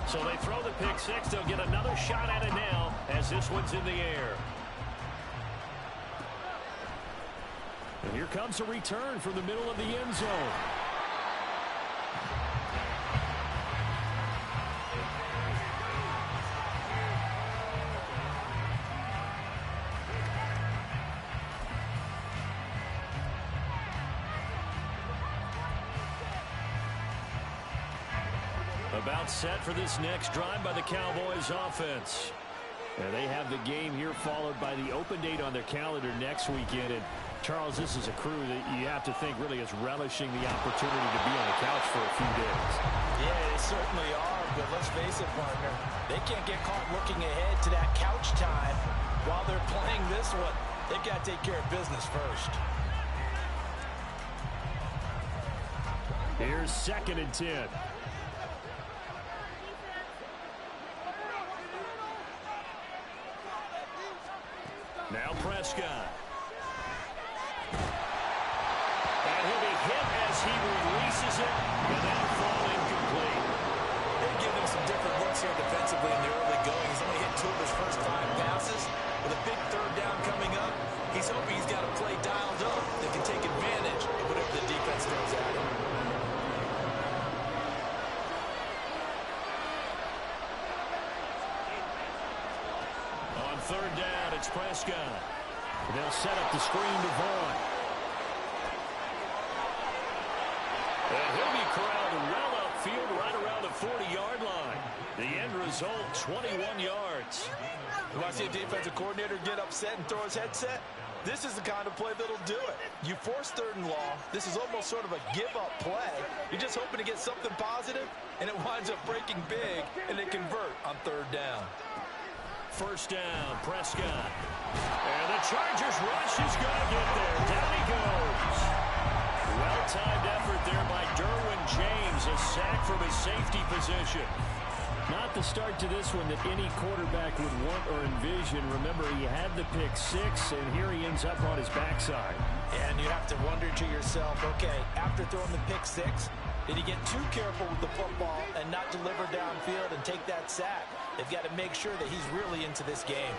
So they throw the pick six. They'll get another shot at it now as this one's in the air. And here comes a return from the middle of the end zone. About set for this next drive by the Cowboys offense. And they have the game here followed by the open date on their calendar next weekend. And Charles, this is a crew that you have to think really is relishing the opportunity to be on the couch for a few days. Yeah, they certainly are, but let's face it, partner. They can't get caught looking ahead to that couch time while they're playing this one. They've got to take care of business first. Here's 2nd and 10. Now Prescott. And he'll be hit as he releases it, and that'll fall incomplete. They're giving him some different looks here defensively in the early going. He's only hit 2 of his first 5 passes. With a big 3rd down coming up, he's hoping he's got a play dialed up that can take advantage of whatever the defense throws at him. On 3rd down, it's Prescott. They'll set up the screen to Vaughn. And he'll be corralled well upfield right around the 40-yard line. The end result, 21 yards. You want to see a defensive coordinator get upset and throw his headset? This is the kind of play that'll do it. You force 3rd and long. This is almost sort of a give-up play. You're just hoping to get something positive, and it winds up breaking big, and they convert on 3rd down. 1st down, Prescott. And the Chargers rush is going to get there. Down he goes. Well-timed effort there by Derwin James. A sack from his safety position. Not the start to this one that any quarterback would want or envision. Remember, he had the pick 6, and here he ends up on his backside. And you have to wonder to yourself, okay, after throwing the pick 6, did he get too careful with the football and not deliver downfield and take that sack? They've got to make sure that he's really into this game.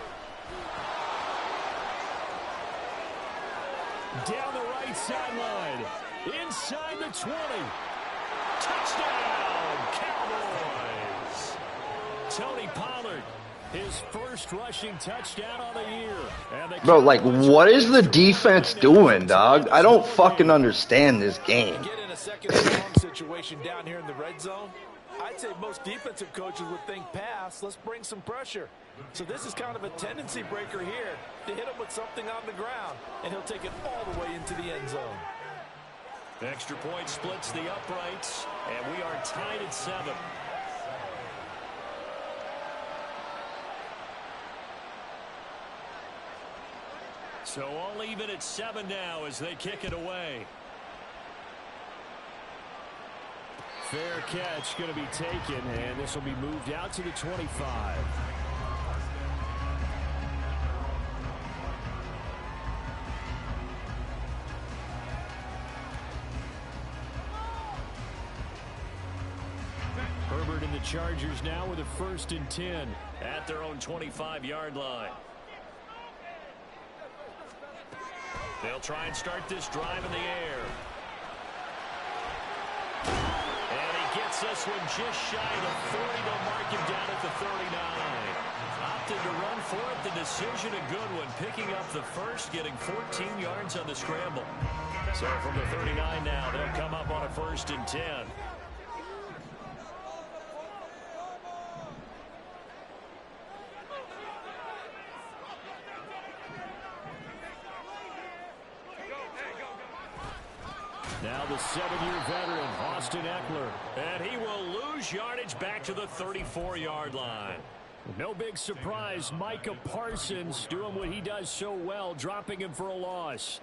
Down the right sideline. Inside the 20. Touchdown, Cowboys. Tony Pollard, his first rushing touchdown on the year. Bro, like, what is the defense doing, dog? I don't fucking understand this game. Get in a 2nd and long situation down here in the red zone. I'd say most defensive coaches would think pass, let's bring some pressure. So this is kind of a tendency breaker here to hit him with something on the ground, and he'll take it all the way into the end zone. Extra point splits the uprights, and we are tied at 7. So all even at 7 now as they kick it away. Fair catch going to be taken, and this will be moved out to the 25. Herbert and the Chargers now with a 1st and 10 at their own 25-yard line. They'll try and start this drive in the air. And he gets this one just shy of the 40. They'll mark him down at the 39. Opted to run for it. The decision a good one. Picking up the first, getting 14 yards on the scramble. So from the 39 now, they'll come up on a 1st and 10. Now the 7-year veteran, Austin Eckler. And he will lose yardage back to the 34-yard line. No big surprise, Micah Parsons doing what he does so well, dropping him for a loss.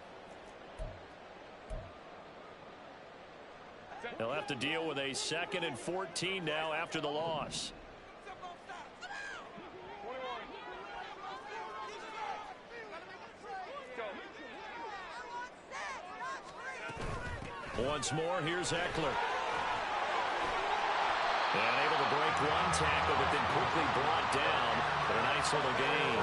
They'll have to deal with a 2nd and 14 now after the loss. Once more, here's Eckler. And able to break make one tackle, but then quickly brought down. But a nice little gain.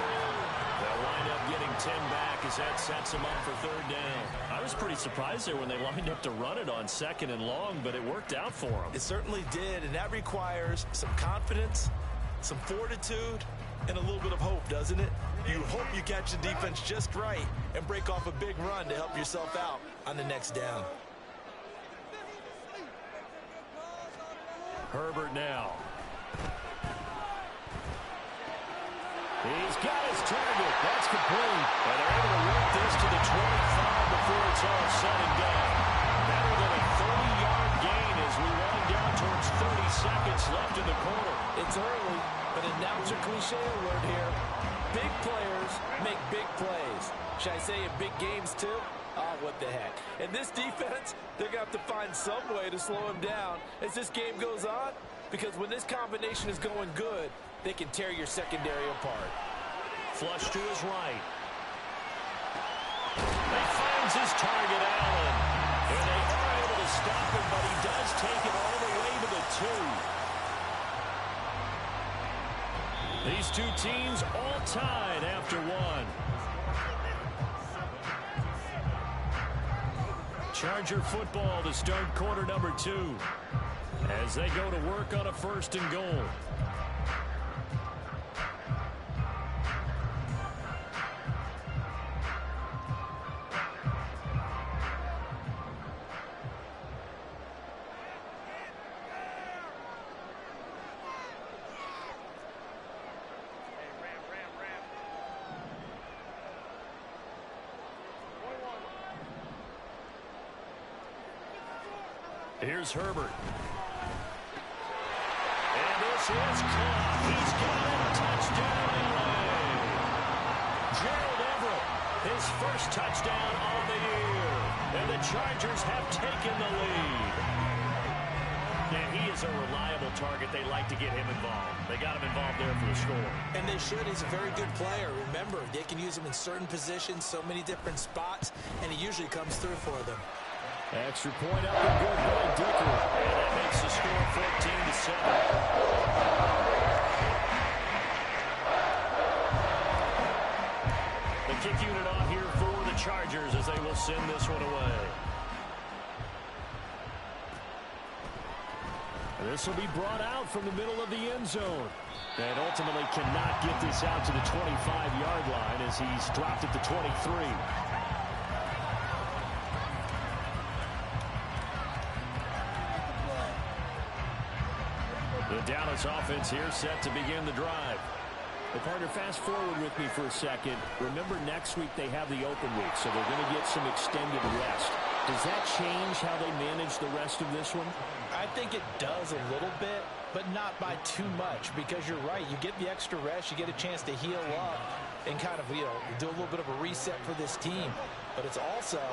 They'll wind up getting 10 back as that sets them up for third down. I was pretty surprised there when they lined up to run it on 2nd and long, but it worked out for them. It certainly did, and that requires some confidence, some fortitude, and a little bit of hope, doesn't it? You hope you catch the defense just right and break off a big run to help yourself out on the next down. Herbert now. He's got his target. That's complete. And they're able to work this to the 25 before it's all said and done. Better than a 30-yard gain as we wind down towards 30 seconds left in the quarter. It's early, but announce a cliche alert here. Big players make big plays. Should I say in big games too? Oh, what the heck. And this defense, they're going to have to find some way to slow him down as this game goes on. Because when this combination is going good, they can tear your secondary apart. Flush to his right. He finds his target, Allen. And they are able to stop him, but he does take it all the way to the 2. These two teams all tied after one. Charger football to start quarter number 2 as they go to work on a 1st and goal. Here's Herbert. And this is caught. He's got it. Touchdown, LA. Gerald Everett, his first touchdown on the year. And the Chargers have taken the lead. And he is a reliable target. They like to get him involved. They got him involved there for the score. And they should. He's a very good player. Remember, they can use him in certain positions, so many different spots, and he usually comes through for them. Extra point up and good by Dicker. And that makes the score 14-7. The kick unit off here for the Chargers as they will send this one away. This will be brought out from the middle of the end zone. And ultimately cannot get this out to the 25-yard line as he's dropped at the 23. The Dallas offense here set to begin the drive. The partner, fast forward with me for a second. Remember, next week they have the open week, so they're going to get some extended rest. Does that change how they manage the rest of this one? I think it does a little bit, but not by too much, because you're right. You get the extra rest, you get a chance to heal up and kind of, do a little bit of a reset for this team. But it's also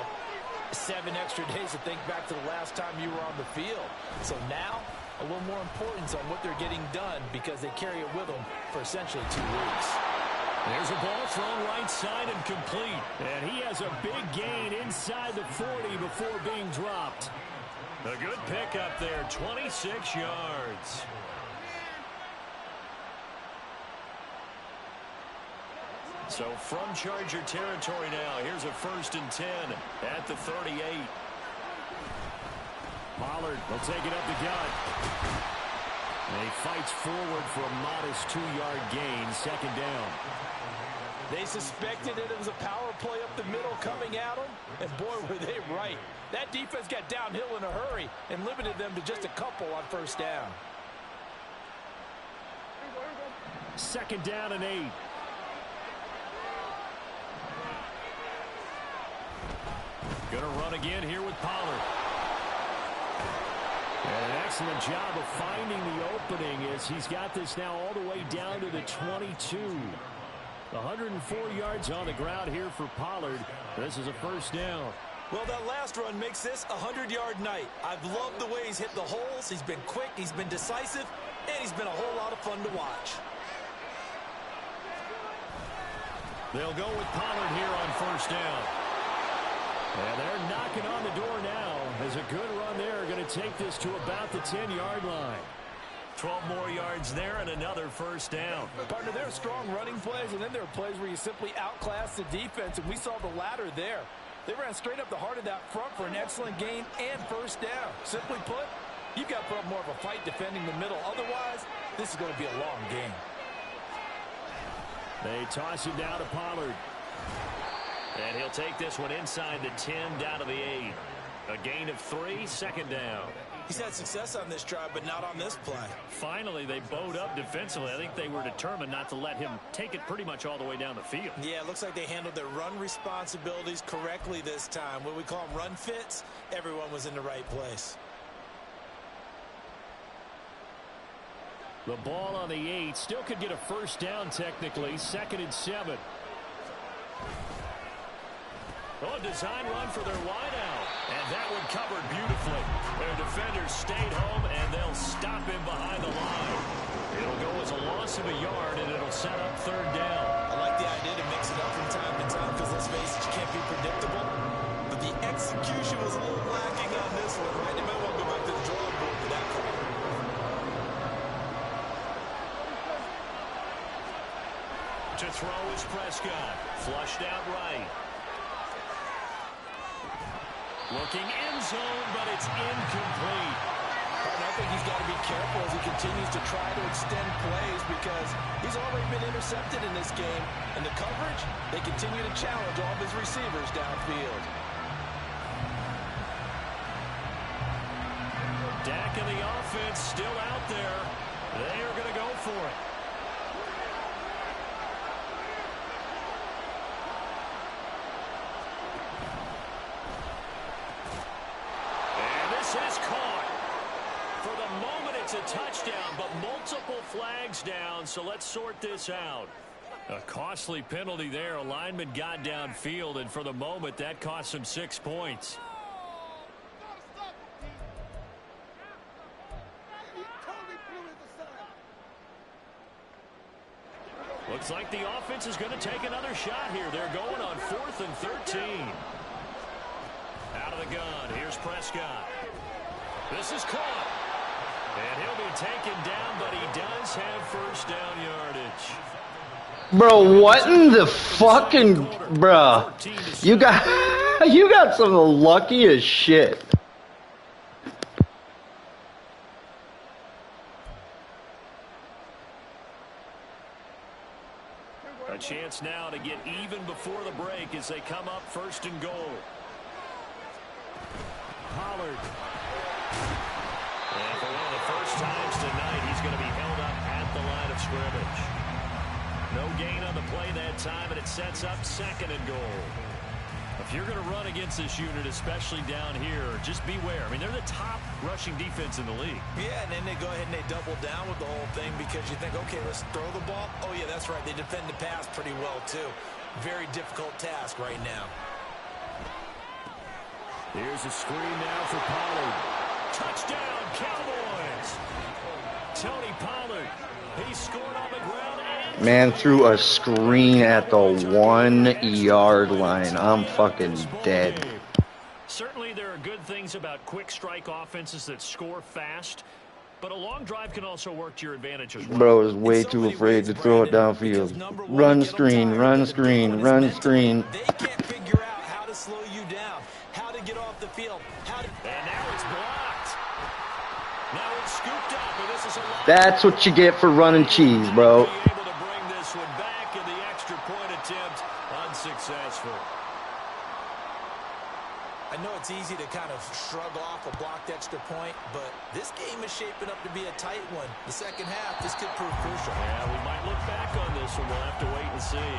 7 extra days to think back to the last time you were on the field. So now, a little more importance on what they're getting done because they carry it with them for essentially 2 weeks. There's a ball thrown right side and complete. And he has a big gain inside the 40 before being dropped. A good pickup there, 26 yards. So from Charger territory now, here's a 1st and 10 at the 38. Pollard will take it up the gut. And he fights forward for a modest 2-yard gain, 2nd down. They suspected it was a power play up the middle coming at them, and boy, were they right. That defense got downhill in a hurry and limited them to just a couple on 1st down. 2nd down and 8. Gonna run again here with Pollard. And an excellent job of finding the opening as he's got this now all the way down to the 22. 104 yards on the ground here for Pollard. This is a 1st down. Well, that last run makes this a 100-yard night. I've loved the way he's hit the holes. He's been quick, he's been decisive, and he's been a whole lot of fun to watch. They'll go with Pollard here on 1st down. And they're knocking on the door now as a good run there going to take this to about the 10-yard line. 12 more yards there and another first down. Partner, there are strong running plays, and then there are plays where you simply outclass the defense, and we saw the latter there. They ran straight up the heart of that front for an excellent gain and first down. Simply put, you've got to put up more of a fight defending the middle. Otherwise, this is going to be a long game. They toss him down to Pollard. And he'll take this one inside the 10, down to the 8. A gain of 3, second down. He's had success on this drive, but not on this play. Finally, they bowed up defensively. I think they were determined not to let him take it pretty much all the way down the field. Yeah, it looks like they handled their run responsibilities correctly this time. What we call them run fits, everyone was in the right place. The ball on the 8. Still could get a first down technically. 2nd and 7. Oh, design run for their wideout. And that one covered beautifully. Their defenders stayed home, and they'll stop him behind the line. It'll go as a loss of a yard, and it'll set up 3rd down. I like the idea to mix it up from time to time because, let's face it, you can't be predictable. But the execution was a little lacking on this one, right? You might want to go back to the drawing board for that call. To throw is Prescott. Flushed out right. Looking end zone, but it's incomplete. I think he's got to be careful as he continues to try to extend plays because he's already been intercepted in this game. And the coverage, they continue to challenge all of his receivers downfield. Dak and the offense still out there. They are going to go for it. Is caught. For the moment, it's a touchdown, but multiple flags down, so let's sort this out. A costly penalty there. A lineman got downfield, and for the moment, that cost him 6 points. Looks like the offense is going to take another shot here. They're going on 4th and 13. Out of the gun, here's Prescott. This is caught. And he'll be taken down, but he does have first down yardage. Bro, what in the fucking... Bro, you got some of the luckiest shit. A chance now to get even before the break as they come up 1st and goal. Pollard. And for one of the first times tonight, he's going to be held up at the line of scrimmage. No gain on the play that time, and it sets up 2nd and goal. If you're going to run against this unit, especially down here, just beware. I mean, they're the top rushing defense in the league. Yeah, and then they go ahead and they double down with the whole thing because you think, okay, let's throw the ball. Oh, yeah, that's right. They defend the pass pretty well, too. Very difficult task right now. Here's a screen now for Pollard. Touchdown, Cowboys! Tony Pollard, he scored on the ground. And Man threw a screen at the 1 yard line. I'm fucking dead. Certainly there are good things about quick strike offenses that score fast, but a long drive can also work to your advantage as well. Bro is way too afraid to throw it downfield. Run screen, run screen, run screen. They can't figure out how to slow you down, how to get off the field, how to... And now it's blocked. Now it's scooped up, and this is a lot. That's what you get for running cheese, bro. Able to bring this one back, and the extra point attempt unsuccessful. I know it's easy to kind of shrug off a blocked extra point, but this game is shaping up to be a tight one. The second half, this could prove crucial. Yeah, we might look back on this one. We'll have to wait and see.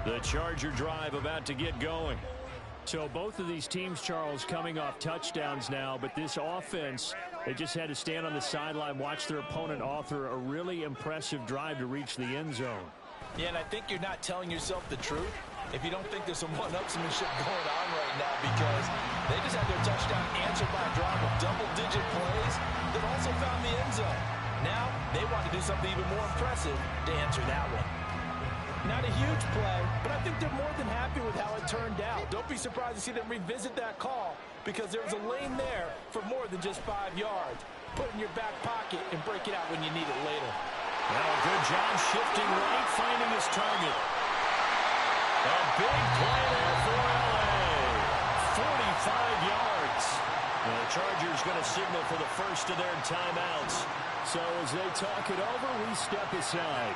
The Charger drive about to get going. So both of these teams, Charles, coming off touchdowns now, but this offense, they just had to stand on the sideline, watch their opponent author a really impressive drive to reach the end zone. Yeah, and I think you're not telling yourself the truth if you don't think there's some one-upsmanship going on right now, because they just had their touchdown answered by a drive of double-digit plays that also found the end zone. Now they want to do something even more impressive to answer that one. Not a huge play, but I think they're more than happy with how it turned out. Don't be surprised to see them revisit that call because there was a lane there for more than just 5 yards. Put it in your back pocket and break it out when you need it later. Now a good job shifting right, finding his target. A big play there for LA. 45 yards. And the Chargers going to signal for the first of their timeouts. So as they talk it over, we step aside.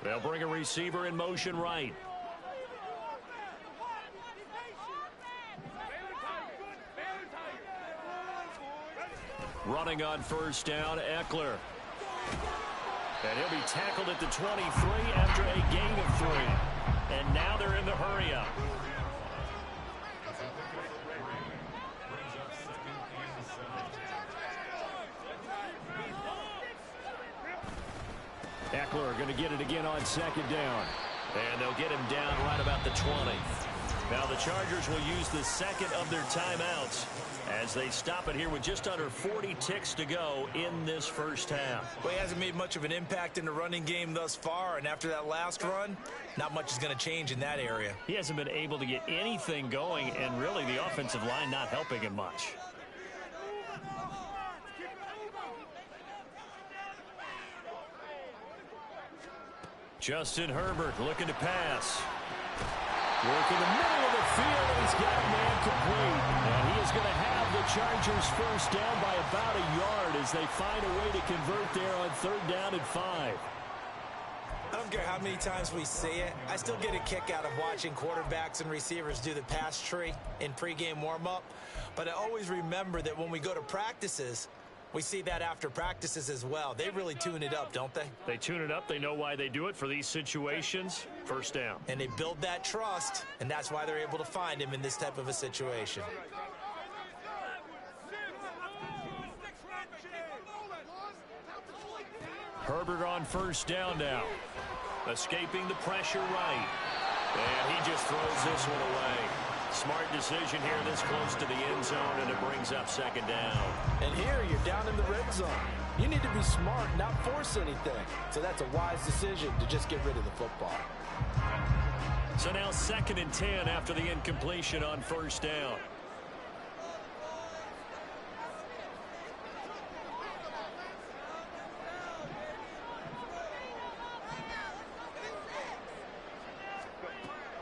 They'll bring a receiver in motion right. Running on first down, Eckler. And he'll be tackled at the 23 after a gain of 3. And now they're in the hurry-up. Eckler going to get it again on second down. And they'll get him down right about the 20. Now the Chargers will use the second of their timeouts as they stop it here with just under 40 ticks to go in this first half. Well, he hasn't made much of an impact in the running game thus far, and after that last run, not much is going to change in that area. He hasn't been able to get anything going, and really the offensive line not helping him much. Justin Herbert looking to pass. Work in the middle of the field, and he's got a man complete. And he is going to have the Chargers first down by about a yard as they find a way to convert there on 3rd down and 5. I don't care how many times we see it. I still get a kick out of watching quarterbacks and receivers do the pass tree in pregame warm-up. But I always remember that when we go to practices, we see that after practices as well. They really tune it up, don't they? They tune it up. They know why they do it for these situations. First down. And they build that trust, and that's why they're able to find him in this type of a situation. Herbert on first down now. Escaping the pressure right. And he just throws this one away. Smart decision here this close to the end zone, and it brings up 2nd down. And here you're down in the red zone. You need to be smart, not force anything. So that's a wise decision to just get rid of the football. So now 2nd and 10 after the incompletion on first down.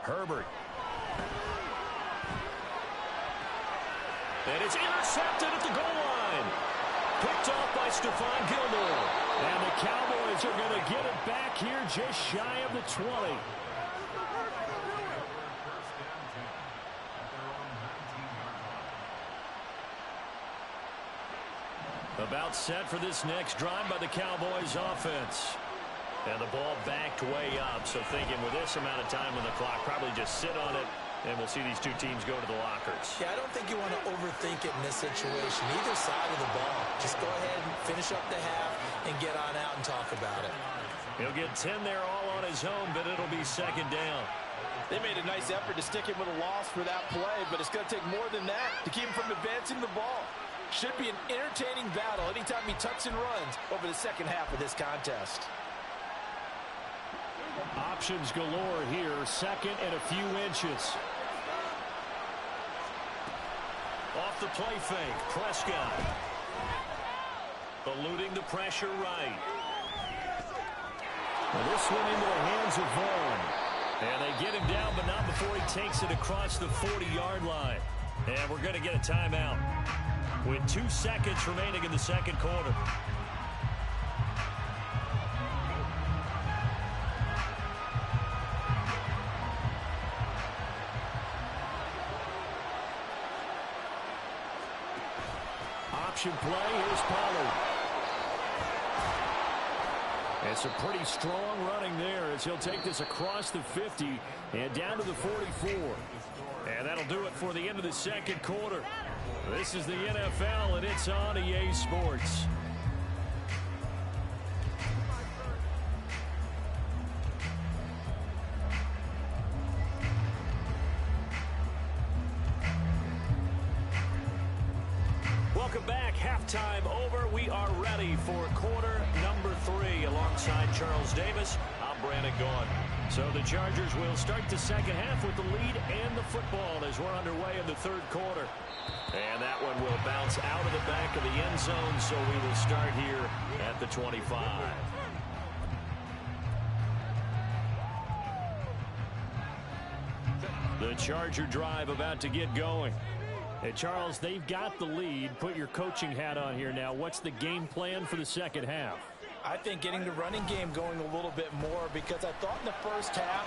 Herbert. And it's intercepted at the goal line. Picked off by Stephon Gilmore. And the Cowboys are going to get it back here just shy of the 20. About set for this next drive by the Cowboys offense. And the ball backed way up. So thinking with this amount of time on the clock, probably just sit on it. And we'll see these two teams go to the lockers. Yeah, I don't think you want to overthink it in this situation. Either side of the ball. Just go ahead and finish up the half and get on out and talk about it. He'll get 10 there all on his own, but it'll be 2nd down. They made a nice effort to stick him with a loss for that play, but it's going to take more than that to keep him from advancing the ball. Should be an entertaining battle anytime he tucks and runs over the second half of this contest. Options galore here. 2nd and a few inches. Off the play fake, Prescott. Eluding the pressure right. Well, this one into the hands of Vaughn. And they get him down, but not before he takes it across the 40-yard line. And we're going to get a timeout with 2 seconds remaining in the 2nd quarter. Option play, here's Pollard. It's a pretty strong running there as he'll take this across the 50 and down to the 44. And And that'll do it for the end of the second quarter. This is the NFL, and it's on EA Sports. Welcome back. Halftime over. We are ready for quarter number 3. Alongside Charles Davis, I'm Brandon Gaughan. So the Chargers will start the second half with the lead and the football as we're underway in the third quarter. And that one will bounce out of the back of the end zone, so we will start here at the 25. The Charger drive about to get going. Hey, Charles, they've got the lead. Put your coaching hat on here now. What's the game plan for the second half? I think getting the running game going a little bit more, because I thought in the first half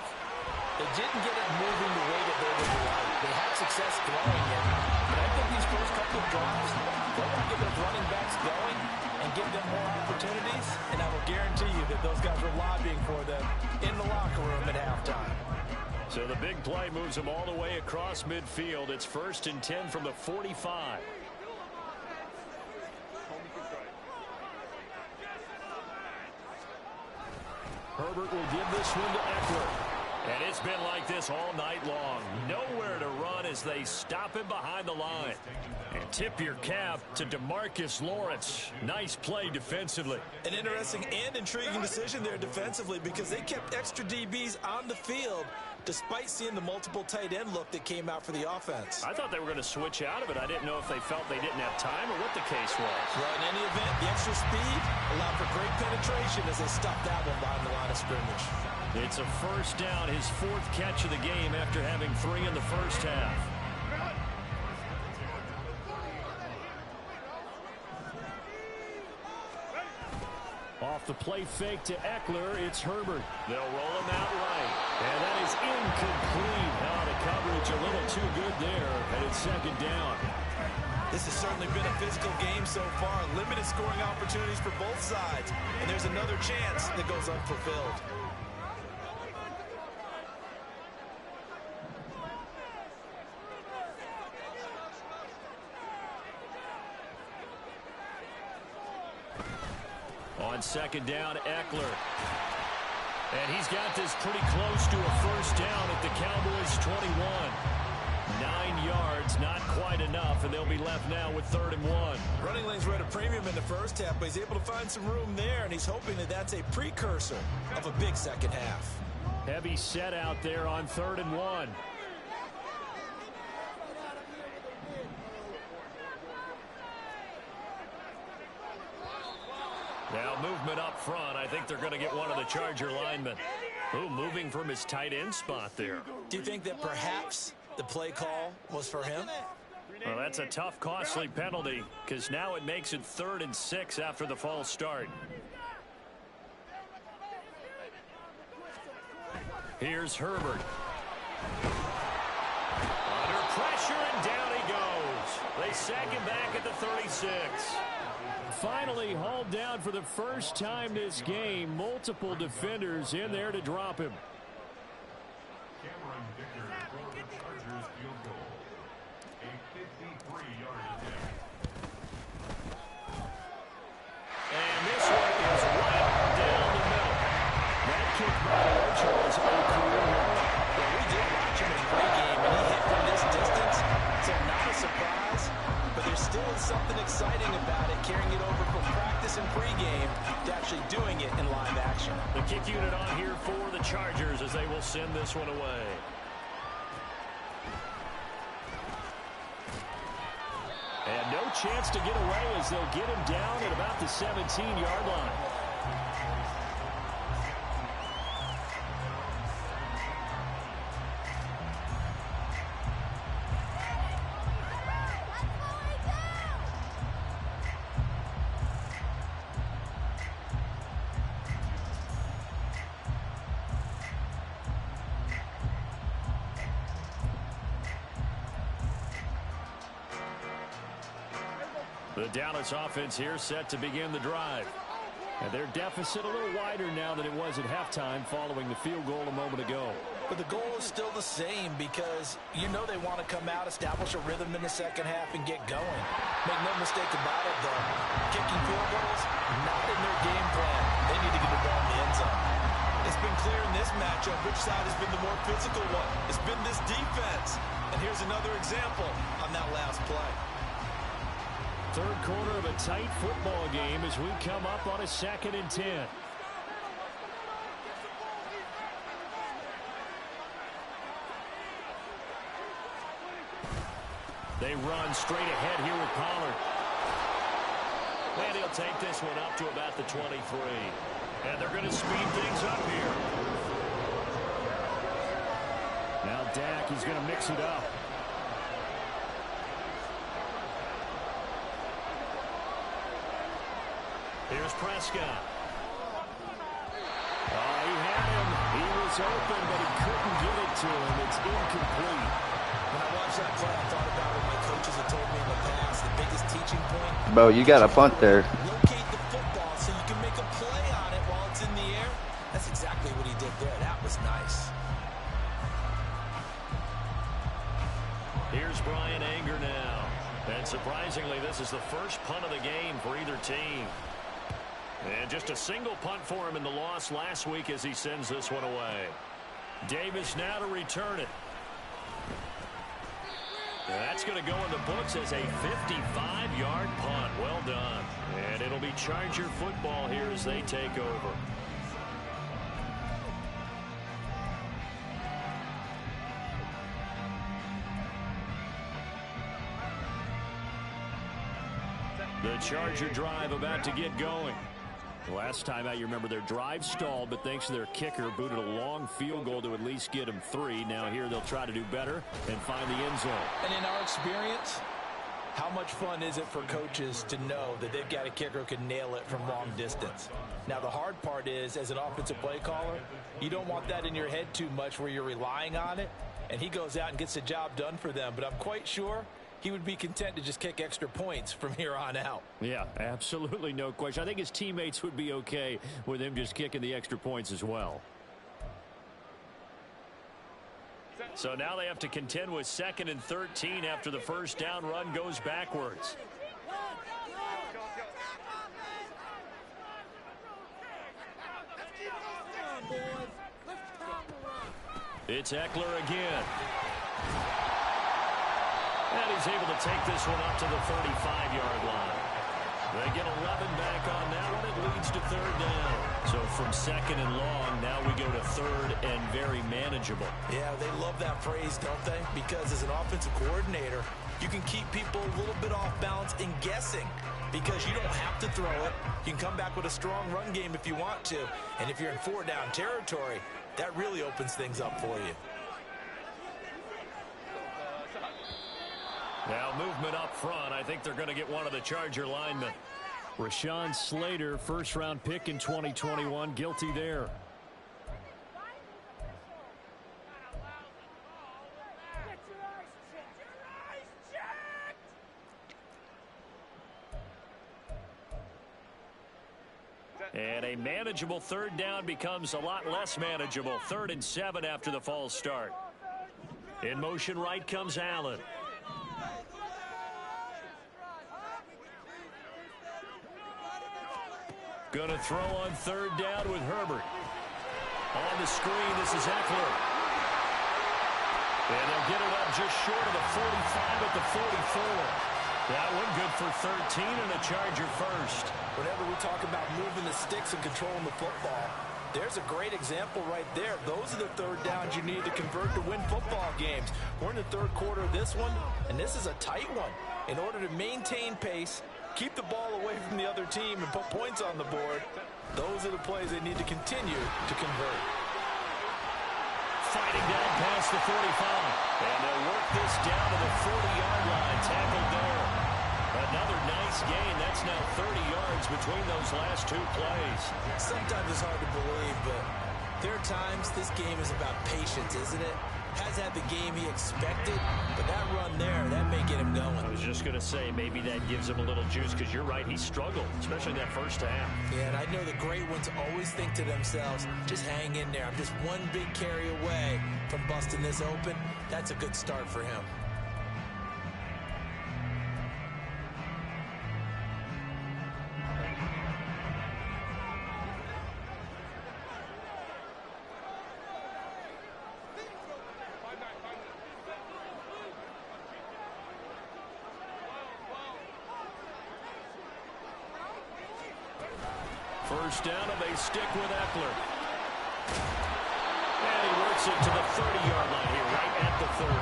they didn't get it moving the way that they would like. They had success throwing it, but I think these first couple of drives, they want to get those running backs going and give them more opportunities, and I will guarantee you that those guys were lobbying for them in the locker room at halftime. So the big play moves them all the way across midfield. It's 1st and 10 from the 45. Herbert will give this one to Eckler. And it's been like this all night long. Nowhere to run as they stop him behind the line. And tip your cap to DeMarcus Lawrence. Nice play defensively. An interesting and intriguing decision there defensively, because they kept extra DBs on the field despite seeing the multiple tight end look that came out for the offense. I thought they were going to switch out of it. I didn't know if they felt they didn't have time or what the case was. Well, in any event, the extra speed allowed for great penetration as they stopped that one behind the line of scrimmage. It's a first down, his 4th catch of the game after having 3 in the first half. Off the play fake to Eckler, it's Herbert. They'll roll him out right. And that is incomplete. Now the coverage a little too good there, and it's 2nd down. This has certainly been a physical game so far. Limited scoring opportunities for both sides. And there's another chance that goes unfulfilled. On 2nd down, Eckler. And he's got this pretty close to a first down at the Cowboys' 21. 9 yards, not quite enough, and they'll be left now with 3rd and 1. Running lanes were at a premium in the first half, but he's able to find some room there, and he's hoping that that's a precursor of a big second half. Heavy set out there on 3rd and 1. Now movement up front. I think they're going to get one of the Charger linemen. Ooh, moving from his tight end spot there. Do you think that perhaps the play call was for him? Well, that's a tough, costly penalty, because now it makes it 3rd and 6 after the false start. Here's Herbert. Under pressure, and down he goes. They sack him back at the 36. Finally hauled down for the first time this game. Multiple defenders in there to drop him. And this one is right down the middle. That kick by the Archer was a career hit. Well, we did watch him in pregame, and he hit from this distance, so not a surprise. But there still is something exciting about it, carrying it over from practice and pregame to actually doing it in live action. The kick unit on here for the Chargers as they will send this one away. And no chance to get away as they'll get him down at about the 17-yard line. The Dallas offense here set to begin the drive. And their deficit a little wider now than it was at halftime following the field goal a moment ago. But the goal is still the same because you know they want to come out, establish a rhythm in the second half, and get going. Make no mistake about it, though. Kicking field goals, not in their game plan. They need to get the ball in the end zone. It's been clear in this matchup which side has been the more physical one. It's been this defense. And here's another example on that last play. Third quarter of a tight football game as we come up on a 2nd and 10. They run straight ahead here with Pollard. And he'll take this one up to about the 23. And they're going to speed things up here. Now Dak, he's going to mix it up. Here's Prescott. Oh, he had him. He was open, but he couldn't get it to him. It's incomplete. When I watched that play, I thought about what my coaches have told me in the past. The biggest teaching point. Bro, you got a punt there. Locate the football so you can make a play on it while it's in the air. That's exactly what he did there. That was nice. Here's Brian Anger now. And surprisingly, this is the first punt of the game for either team. And just a single punt for him in the loss last week as he sends this one away. Davis now to return it. That's going to go in the books as a 55-yard punt. Well done. And it'll be Charger football here as they take over. The Charger drive about to get going. Last time out, you remember their drive stalled, but thanks to their kicker, booted a long field goal to at least get them 3. Now here they'll try to do better and find the end zone. And in our experience, how much fun is it for coaches to know that they've got a kicker who can nail it from long distance? Now, the hard part is, as an offensive play caller, you don't want that in your head too much where you're relying on it, and he goes out and gets the job done for them. But I'm quite sure he would be content to just kick extra points from here on out. Yeah, absolutely no question. I think his teammates would be okay with him just kicking the extra points as well. So now they have to contend with 2nd and 13 after the first down run goes backwards. It's Eckler again. And he's able to take this one up to the 35-yard line. They get 11 back on now, and it leads to 3rd down. So from 2nd and long, now we go to 3rd and very manageable. Yeah, they love that phrase, don't they? Because as an offensive coordinator, you can keep people a little bit off balance and guessing because you don't have to throw it. You can come back with a strong run game if you want to. And if you're in 4-down territory, that really opens things up for you. Now movement up front. I think they're going to get one of the Charger linemen. Rashawn Slater, first-round pick in 2021, guilty there. And a manageable 3rd down becomes a lot less manageable. 3rd and 7 after the false start. In motion right comes Allen. Going to throw on 3rd down with Herbert. On the screen, this is Eckler. And they'll get it up just short of the 45 at the 44. That one good for 13 and a Charger first. Whenever we talk about moving the sticks and controlling the football, there's a great example right there. Those are the 3rd downs you need to convert to win football games. We're in the 3rd quarter of this one, and this is a tight one. In order to maintain pace, keep the ball away from the other team, and put points on the board, those are the plays they need to continue to convert. Fighting down past the 45. And they'll work this down to the 40-yard line. Tackled there. Another nice gain. That's now 30 yards between those last 2 plays. Sometimes it's hard to believe, but there are times this game is about patience, isn't it? Has had the game he expected, but that run there, that may get him going. I was just going to say, maybe that gives him a little juice, because you're right, he struggled, especially that first half. Yeah, and I know the great ones always think to themselves, just hang in there. I'm just one big carry away from busting this open. That's a good start for him. First down, and they stick with Eckler. And he works it to the 30-yard line here, right at the 30.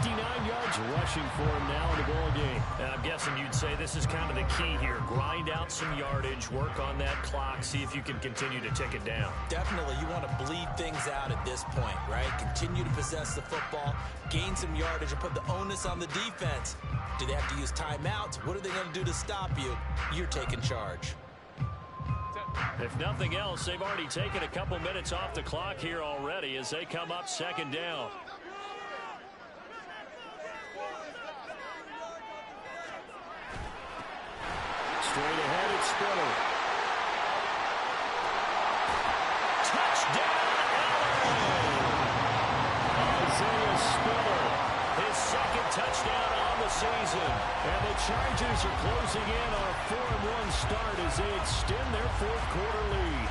59 yards rushing for him now in the ball game. And I'm guessing you'd say this is kind of the key here. Grind out some yardage, work on that clock, see if you can continue to tick it down. Definitely, you want to bleed things out at this point, right? Continue to possess the football, gain some yardage, and put the onus on the defense. Do they have to use timeouts? What are they going to do to stop you? You're taking charge. If nothing else, they've already taken a couple minutes off the clock here already as they come up second down. Straight ahead, it's Spiller. Touchdown, Allen! Isaiah Spiller, his second touchdown on the season. And the Chargers are closing in on a 4-1 start as they extend their fourth-quarter lead.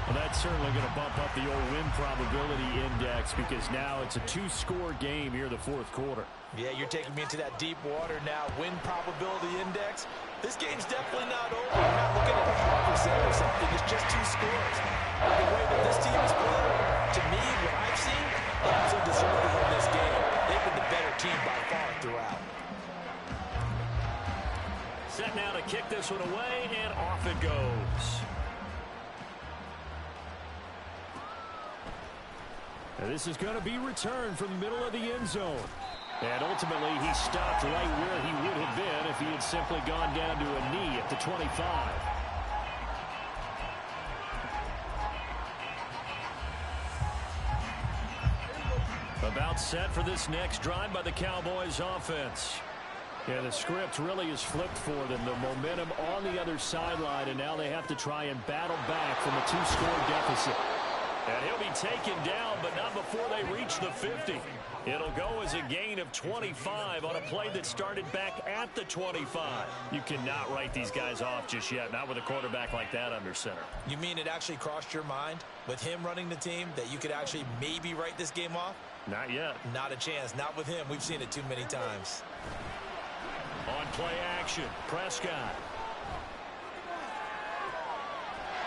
Well, that's certainly going to bump up the old win probability index because now it's a two-score game here in the fourth quarter. Yeah, you're taking me into that deep water now. Win probability index. This game's definitely not over. You're not looking at 100% or something. It's just two scores. But the way that this team is playing, to me, what I've seen, they absolutely deserve to win this game. They've been the better team by far throughout. Set now to kick this one away, and off it goes. And this is going to be returned from the middle of the end zone. And ultimately, he stopped right where he would have been if he had simply gone down to a knee at the 25. About set for this next drive by the Cowboys offense. Yeah, the script really is flipped for them. The momentum on the other sideline, and now they have to try and battle back from a two-score deficit. And he'll be taken down, but not before they reach the 50. It'll go as a gain of 25 on a play that started back at the 25. You cannot write these guys off just yet, not with a quarterback like that under center. You mean it actually crossed your mind with him running the team that you could actually maybe write this game off? Not yet. Not a chance. Not with him. We've seen it too many times. On play action, Prescott.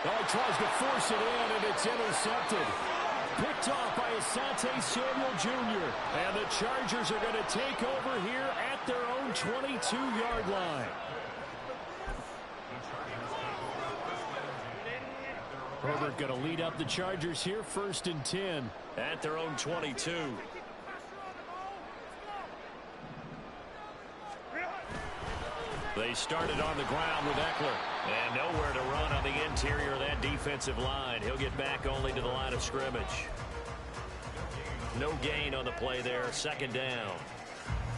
Oh, he tries to force it in, and it's intercepted. Picked off by Asante Samuel Jr. And the Chargers are going to take over here at their own 22-yard line. Herbert going to lead up the Chargers here, 1st and 10 at their own 22. They started on the ground with Eckler. And nowhere to run on the interior of that defensive line. He'll get back only to the line of scrimmage. No gain on the play there. 2nd down.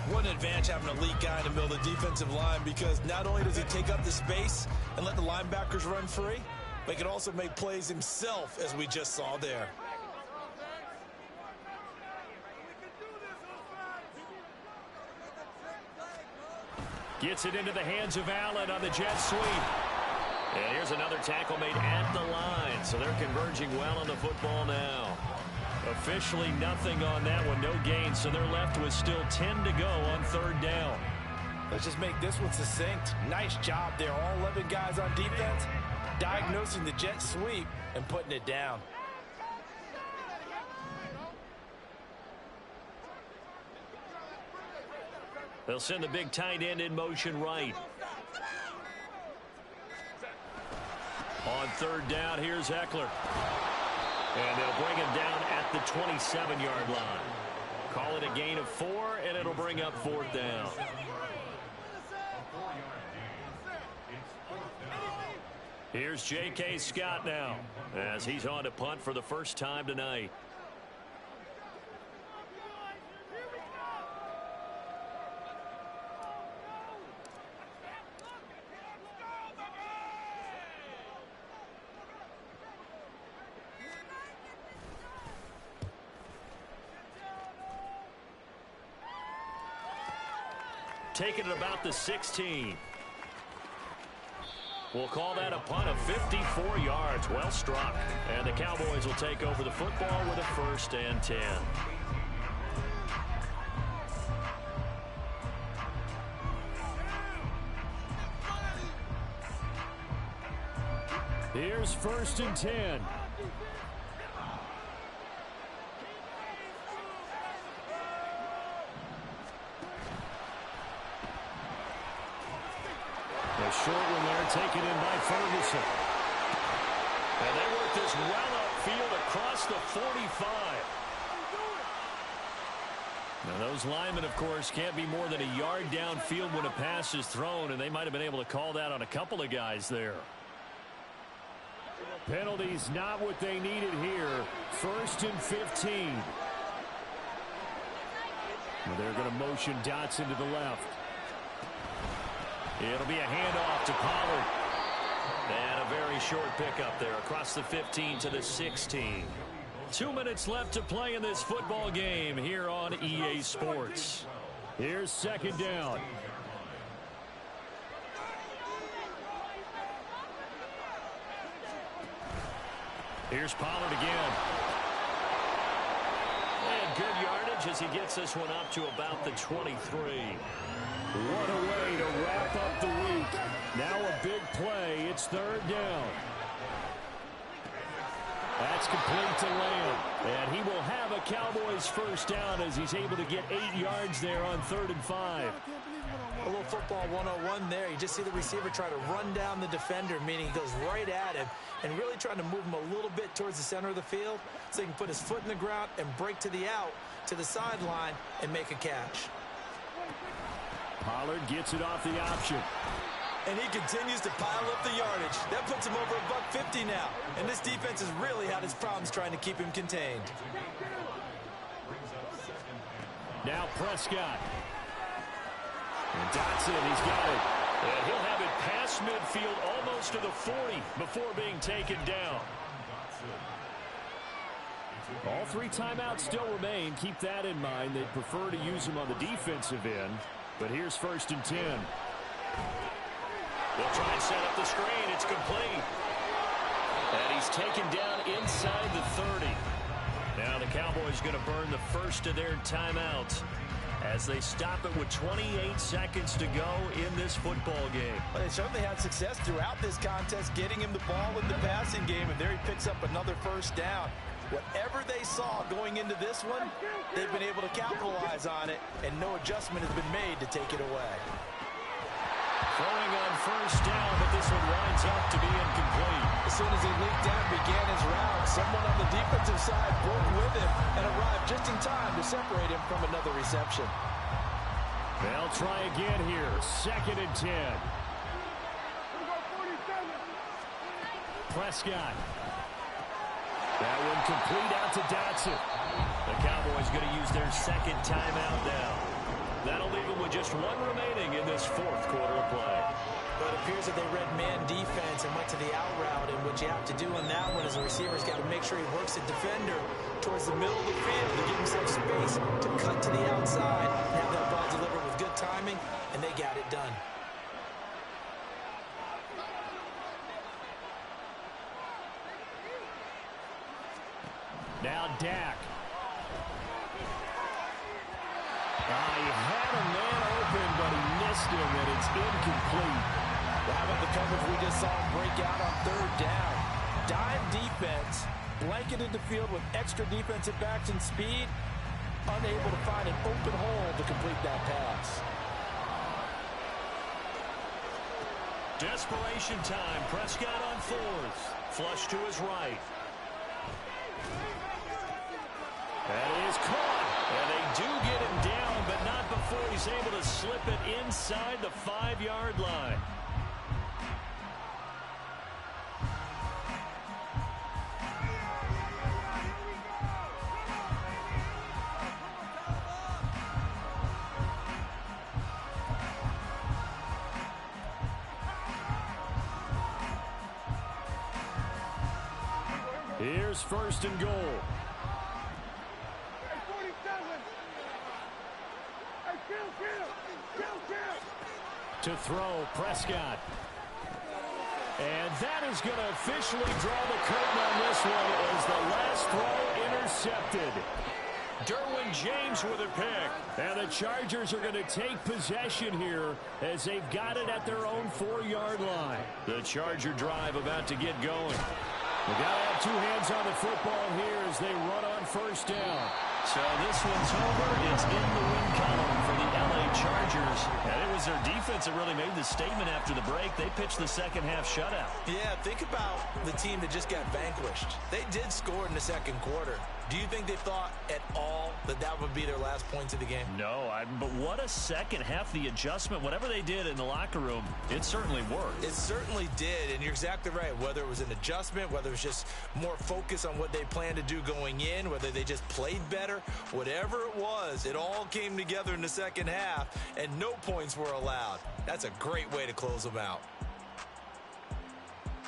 What an advantage having an elite guy in the middle of the defensive line, because not only does he take up the space and let the linebackers run free, but he can also make plays himself, as we just saw there. Gets it into the hands of Allen on the jet sweep. And here's another tackle made at the line. So they're converging well on the football now. Officially nothing on that one. No gain. So they're left with still 10 to go on 3rd down. Let's just make this one succinct. Nice job there. All 11 guys on defense diagnosing the jet sweep and putting it down. They'll send the big tight end in motion right. On 3rd down, here's Eckler. And they'll bring him down at the 27-yard line. Call it a gain of 4, and it'll bring up 4th down. Here's J.K. Scott now, as he's on to punt for the first time tonight. taken at about the 16. We'll call that a punt of 54 yards. Well struck. And the Cowboys will take over the football with a 1st and 10. Here's 1st and 10. A short one there, taken in by Ferguson. And they work this well upfield across the 45. Now those linemen, of course, can't be more than a yard downfield when a pass is thrown, and they might have been able to call that on a couple of guys there. Penalties not what they needed here. 1st and 15. Well, they're going to motion Dotson to the left. It'll be a handoff to Pollard. And a very short pickup there across the 15 to the 16. 2 minutes left to play in this football game here on EA Sports. Here's 2nd down. Here's Pollard again. And good yardage as he gets this one up to about the 23. What a way to wrap up the week. Now a big play. It's 3rd down. That's complete to Lamb. And he will have a Cowboys 1st down as he's able to get 8 yards there on 3rd and 5. A little football 101 there. You just see the receiver try to run down the defender, meaning he goes right at him and really trying to move him a little bit towards the center of the field so he can put his foot in the ground and break to the out, to the sideline, and make a catch. Pollard gets it off the option. And he continues to pile up the yardage. That puts him over $150 now. And this defense has really had its problems trying to keep him contained. Now Prescott. And Dotson, he's got it. And he'll have it past midfield almost to the 40 before being taken down. All 3 timeouts still remain. Keep that in mind. They'd prefer to use them on the defensive end. But here's 1st and 10. They'll try and set up the screen. It's complete. And he's taken down inside the 30. Now the Cowboys going to burn the first of their timeouts as they stop it with 28 seconds to go in this football game. Well, they certainly had success throughout this contest, getting him the ball in the passing game, and there he picks up another 1st down. Whatever they saw going into this one, they've been able to capitalize on it, and no adjustment has been made to take it away. Throwing on 1st down, but this one winds up to be incomplete. As soon as he leaped down and began his route, someone on the defensive side broke with him and arrived just in time to separate him from another reception. They'll try again here. 2nd and 10. Prescott. That one complete out to Dotson. The Cowboys going to use their 2nd timeout now. That'll leave them with just 1 remaining in this 4th quarter of play. But it appears that they read man defense and went to the out route, and what you have to do on that one is the receiver's got to make sure he works the defender towards the middle of the field to give himself space to cut to the outside and have that ball delivered with good timing, and they got it done. Now Dak. He had a man open, but he missed him, and it's incomplete. Well, how about the coverage we just saw him break out on 3rd down? Dime defense, blanketed the field with extra defensive backs and speed, unable to find an open hole to complete that pass. Desperation time. Prescott on 4th. Flush to his right. That is caught. And they do get him down, but not before he's able to slip it inside the 5-yard line. Here's 1st and goal. To throw, Prescott. And that is going to officially draw the curtain on this one as the last throw intercepted. Derwin James with a pick. And the Chargers are going to take possession here as they've got it at their own 4-yard line. The Charger drive about to get going. We've got to have two hands on the football here as they run on first down. So this one's over. It's in the win column for the LA Chargers. And it was their defense that really made the statement after the break. They pitched the second half shutout. Yeah, think about the team that just got vanquished. They did score in the second quarter. Do you think they thought at all that that would be their last points of the game? No, but what a second half. The adjustment, whatever they did in the locker room, it certainly worked. It certainly did, and you're exactly right. Whether it was an adjustment, whether it was just more focus on what they planned to do going in, whether they just played better, whatever it was, it all came together in the second half, and no points were allowed. That's a great way to close them out.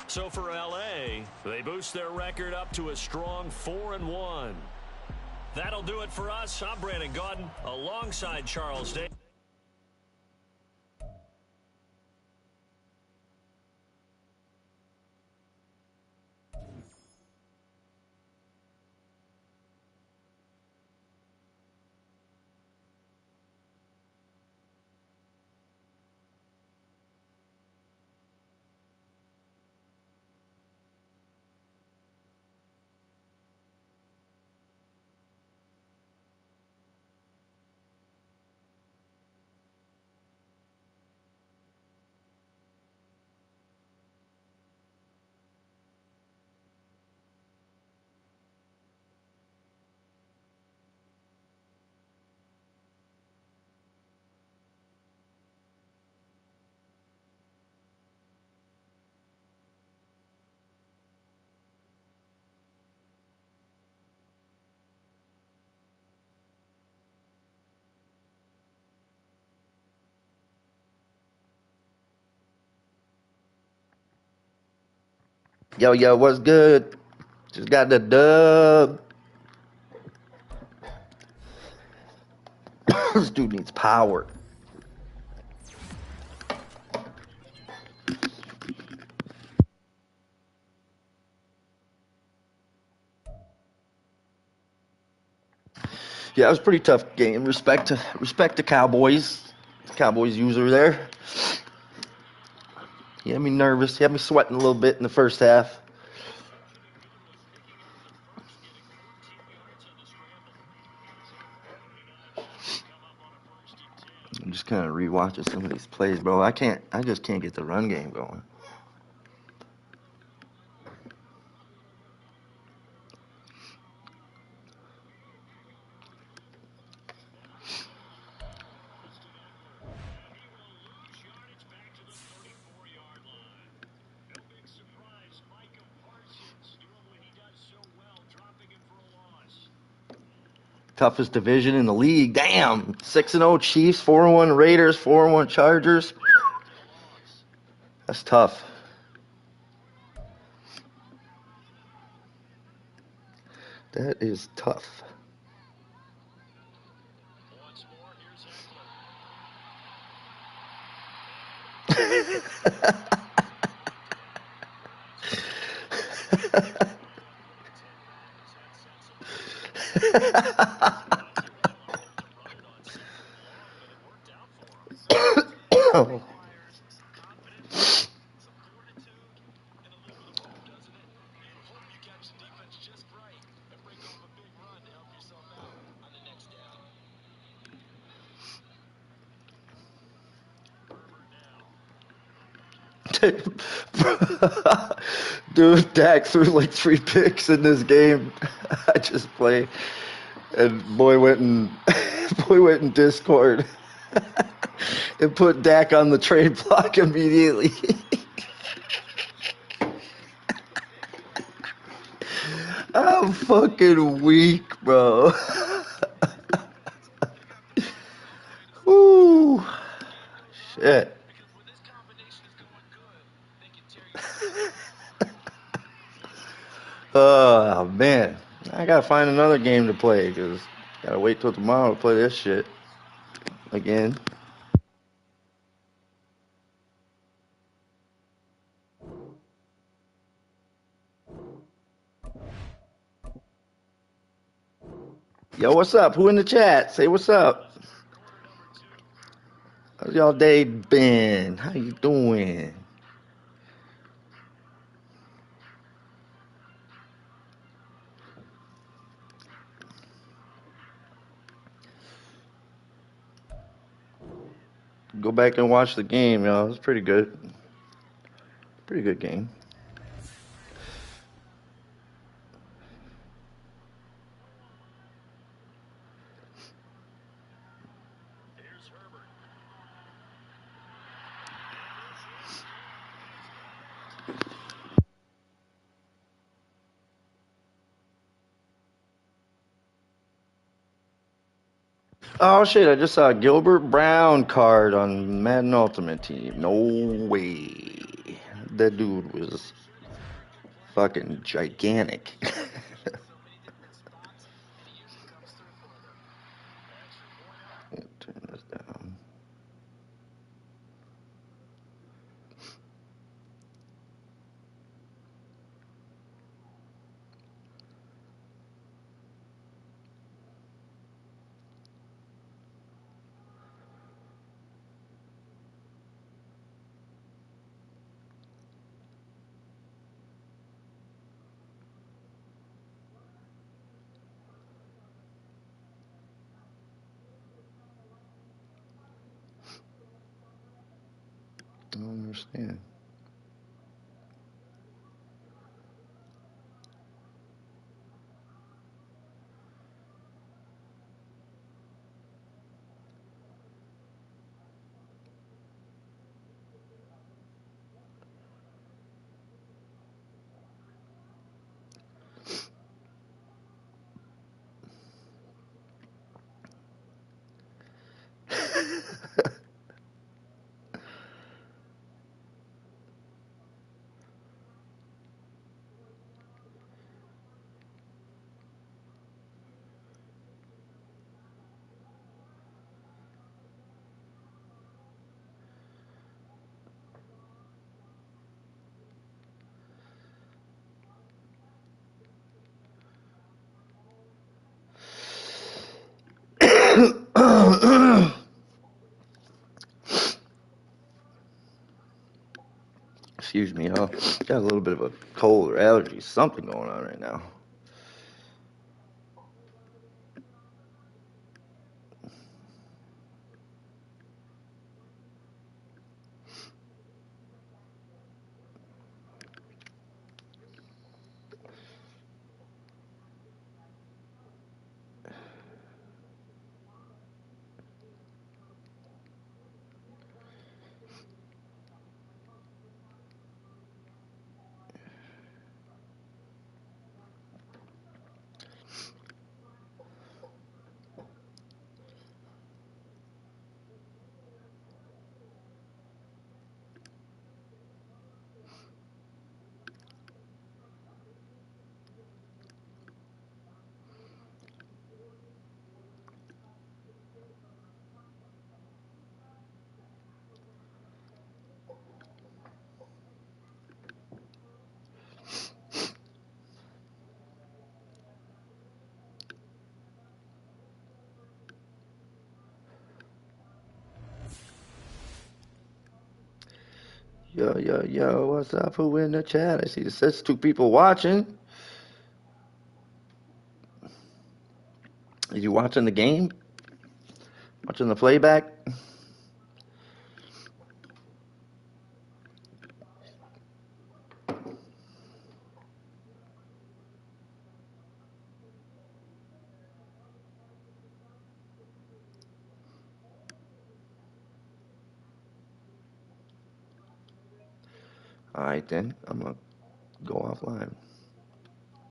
So for LA, they boost their record up to a strong 4-1. That'll do it for us. I'm Brandon Gaudin alongside Charles Day. Yo, what's good? Just got the dub. This dude needs power. Yeah, it was a pretty tough game. Respect to Cowboys. Cowboys user there. He had me nervous. He had me sweating a little bit in the first half. I'm just kind of rewatching some of these plays, bro. I just can't get the run game going. Toughest division in the league. Damn. 6-0 Chiefs, 4-1 Raiders, 4-1 Chargers. That's tough. That is tough. Oh. Dude, Dak threw like 3 picks in this game. I just played, and boy went in Discord and put Dak on the trade block immediately. I'm fucking weak, bro. Woo. Shit. Oh, man. I gotta find another game to play, because gotta wait till tomorrow to play this shit again. Yo, what's up? Who in the chat? Say what's up. How's y'all day been? How you doing? Go back and watch the game, y'all. It's pretty good. Pretty good game. Oh shit, I just saw a Gilbert Brown card on Madden Ultimate Team. No way. That dude was fucking gigantic. Turn this down. I don't understand. Excuse me, y'all. Got a little bit of a cold or allergy, something going on right now. Yo, what's up? Who in the chat? I see it says 2 people watching. Are you watching the game? Watching the playback? Alright then, I'm gonna go offline.